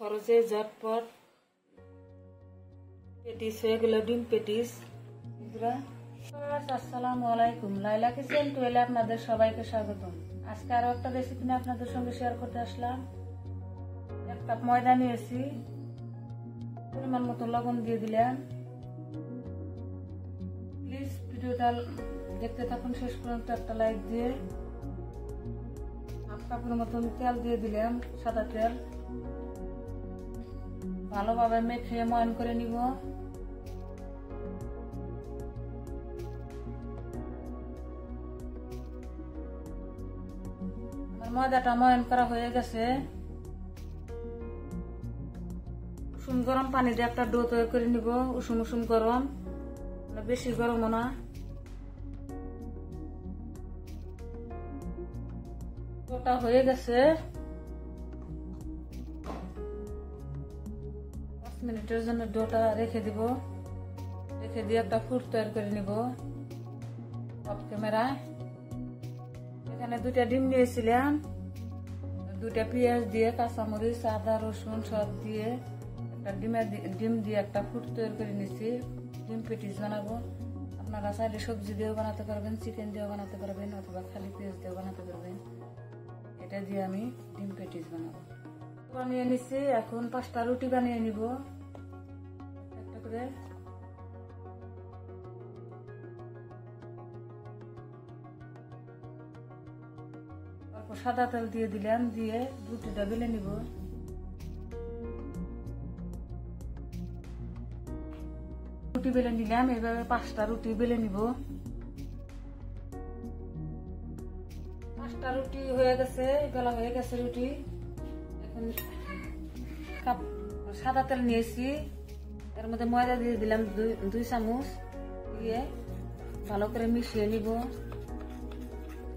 খরচে ঝটপট পেটিস হয়ে গেল, ডিম পেটিস। আসসালামু আলাইকুম, লাইলা কিচেন টুয়েলে আপনাদের সবাইকে স্বাগতম। আজকে আরো একটা রেসিপি নিয়ে আপনাদের সঙ্গে শেয়ার করতে আসলাম। 1 কাপ ময়দা নিয়েছি, পরিমাণ মতো লবণ দিয়ে দিলাম। প্লিজ ভিডিওটা দেখতে থাকুন শেষ পর্যন্ত, একটা লাইক দিয়ে। 1/2 কাপের মতন তেল দিয়ে দিলাম, সাদা তেল। ভালোভাবে মেখে ময়ন করে নিব। ময়দাটা ময়ন করা হয়ে গেছে। উষুম গরম পানি দিয়ে একটা ডো তৈরি করে নিব। উষুম উষুম গরম, বেশি গরমও না। ডোটা হয়ে গেছে। 5 মিনিটের জন্য ডোটা রেখে দিব। রেখে দিয়ে একটা ফুড তৈরি করে নিব অফ ক্যামেরায়। এখানে 2টা ডিম নিয়েছিলাম, 2টা পেঁয়াজ দিয়ে, কাঁচামরিচ, আদা, রসুন সব দিয়ে একটা ডিম দিয়ে একটা ফুড তৈরি করে নিয়েছি। ডিম পেটিস বানাবো। আপনারা চাইলে সবজি দিয়েও বানাতে পারবেন, চিকেন দিয়েও বানাতে পারবেন, অথবা খালি পেঁয়াজ দিয়েও বানাতে পারবেন। এটা দিয়ে আমি ডিম পেটিস বানাবো। বানিয়ে নিচ্ছি। এখন 5টা রুটি বানিয়ে নিব একটা করে। সাদা তেল দিয়ে দিলাম, দিয়ে রুটিটা বেলে নিব। রুটি বেলে নিলাম, এইভাবে 5টা রুটি বেলে নিব। 5টা রুটি হয়ে গেছে, বেলা হয়ে গেছে রুটি। এখন কাপ সাদা তেল নিয়েছি, এর মধ্যে ময়দা দিয়ে দিলাম 2 চামচ, দিয়ে ভালো করে মিশিয়ে নিব।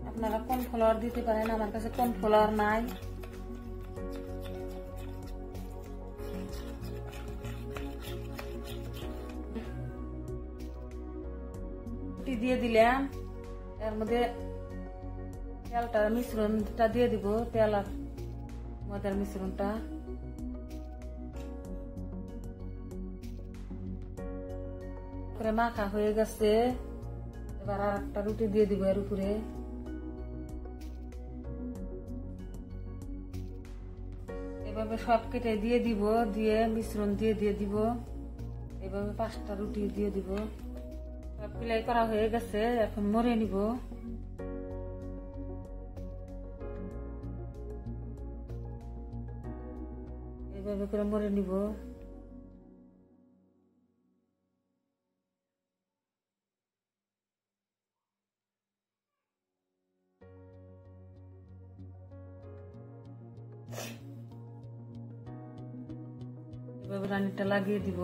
আপনারা কর্নফ্লাওয়ার দিতে পারেন, আমার কাছে কর্নফ্লাওয়ার নাই। রুটি দিয়ে দিলাম, এর মধ্যে তেলটার মিশ্রণটা দিয়ে দিব। তেল আর ময়দার মিশ্রণটা করে মাখা হয়ে গেছে। এবার আর একটা রুটি দিয়ে দিব এর উপরে। এভাবে সব কেটে দিয়ে দিব, দিয়ে মিশ্রণ দিয়ে দিব। এভাবে 5টা রুটি দিয়ে দিব। সব পিলাই করা হয়ে গেছে, এখন মরে নিব। এইভাবে করে মরে নিব। এভাবে রানিটা লাগিয়ে দিব।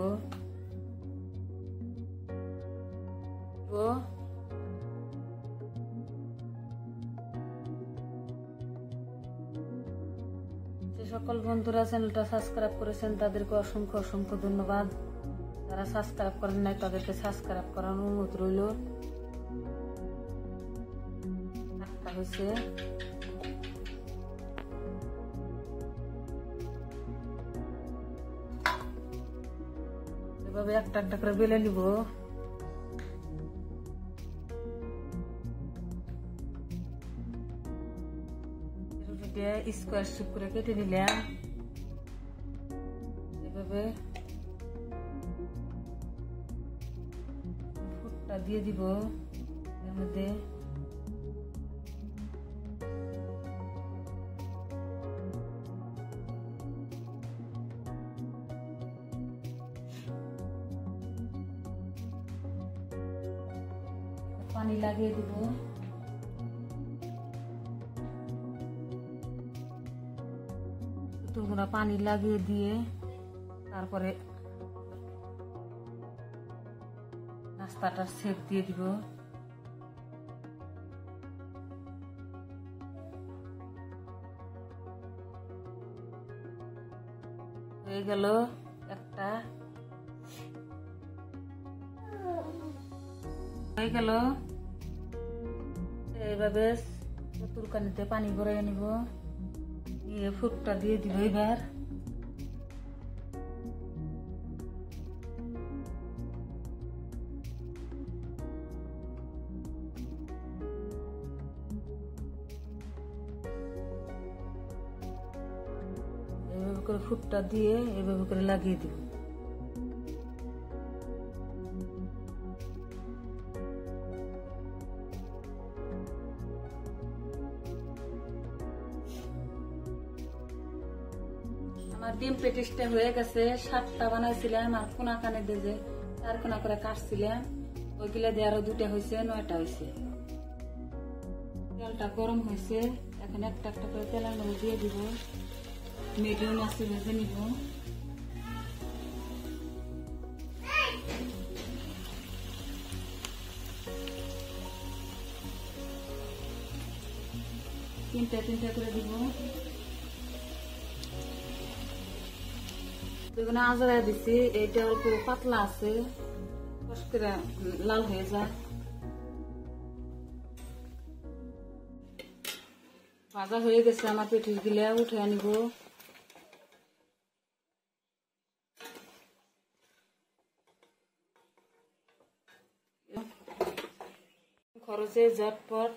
যে সকল বন্ধুরা চ্যানেলটা সাবস্ক্রাইব করেছেন তাদেরকে অসংখ্য অসংখ্য ধন্যবাদ। যারা সাবস্ক্রাইব করেন নাই তাদেরকে সাবস্ক্রাইব করার অনুরোধ রইল। হয়েছে এভাবে একটা একটা করে বেলে নিব। রুটিটা স্কোয়ার শেপ করে কেটে নিলাম। এভাবে ফুটটা দিয়ে দিব এর মধ্যে। পানি লাগিয়ে দিব। টুকরা পানি লাগিয়ে দিয়ে তারপরে নাস্তাটার শেপ দিয়ে দিব। হয়ে গেল একটা, হয়ে গেল। এইভাবে চতুর্কানিতে পানি ভরে নিব, দিয়ে ফুটটা দিয়ে দিব। এবার করে ফুটটা দিয়ে এভাবে করে লাগিয়ে দিব। আমার ডিম পেটিসটা হয়ে গেছে। 7টা বানাইছিলাম আর কোনা কানে দিয়ে 4 কোনা করে কাটছিলাম, ওইগুলা দিয়ে আরো 2টা হয়েছে, 9টা হয়েছে। তেলটা গরম হয়েছে, এখন একটা একটা করে তেলের মধ্যে দিয়ে দিব। মিডিয়াম আছে ভেজে নিব। তিনটা করে দিব। দেখুন আজরা দিছি, এইটা অল্প পাতলা আছে, লাল হয়ে যায়। ভাজা হয়ে গেছে আমার, পেটিস গিলা উঠে আনিব। খরচে ঝটপট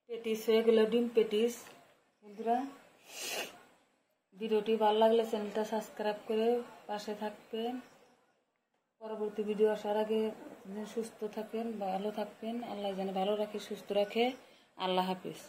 পেটিস হয়ে গেল, ডিম পেটিস। বন্ধুরা, ভিডিওটি ভালো লাগলে চ্যানেলটা সাবস্ক্রাইব করে পাশে থাকবেন। পরবর্তী ভিডিও আসার আগে সুস্থ থাকেন, ভালো থাকবেন। আল্লাহ যেন ভালো রাখে, সুস্থ রাখে। আল্লাহ হাফিজ।